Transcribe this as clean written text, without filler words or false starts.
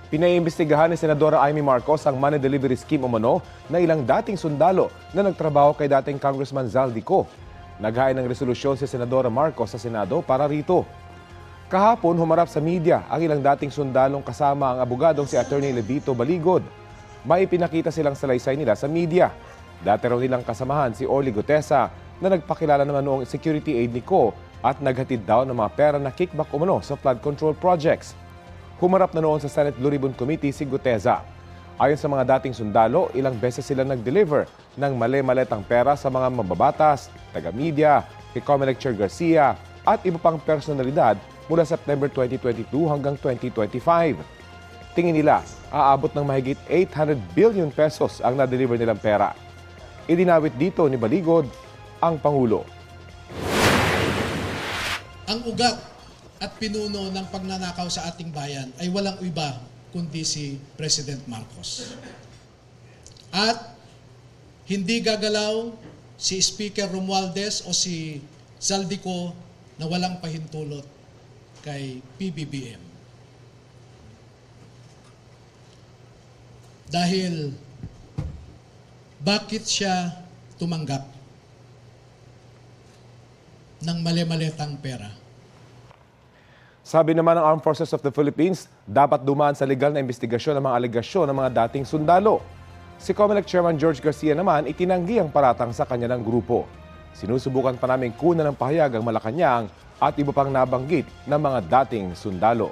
Pinaiimbestigahan ni Senadora Amy Marcos ang money delivery scheme umano na ilang dating sundalo na nagtrabaho kay dating Congressman Zaldico. Naghain ng resolusyon si Senadora Marcos sa Senado para rito. Kahapon, humarap sa media ang ilang dating sundalong kasama ang abogadong si Attorney Levito Baligod. May ipinakita silang salaysay nila sa media. Dati raw nilang kasamahan si Orly Gutesa na nagpakilala naman noong security aide ni Ko at naghatid daw ng mga pera na kickback umano sa flood control projects. Humarap na noon sa Senate Blue Ribbon Committee si Gutesa. Ayon sa mga dating sundalo, ilang beses sila nag-deliver ng mali-maletang pera sa mga mambabatas, taga-media, kay Comelec Chair Garcia at iba pang personalidad mula September 2022 hanggang 2025. Tingin nila, aabot ng mahigit 800 billion pesos ang na-deliver nilang pera. Idinawit dito ni Baligod ang Pangulo. Ang ugat at pinuno ng pagnanakaw sa ating bayan ay walang iba kundi si President Marcos. At hindi gagalaw si Speaker Romualdez o si Zaldico na walang pahintulot kay PBBM. Dahil bakit siya tumanggap ng mali-maletang pera? Sabi naman ng Armed Forces of the Philippines, dapat dumaan sa legal na investigasyon ang mga alegasyon ng mga dating sundalo. Si Comelec Chairman George Garcia naman itinanggi ang paratang sa kanya ng grupo. Sinusubukan pa namin kunan ng pahayag ang Malacanang at iba pang nabanggit ng mga dating sundalo.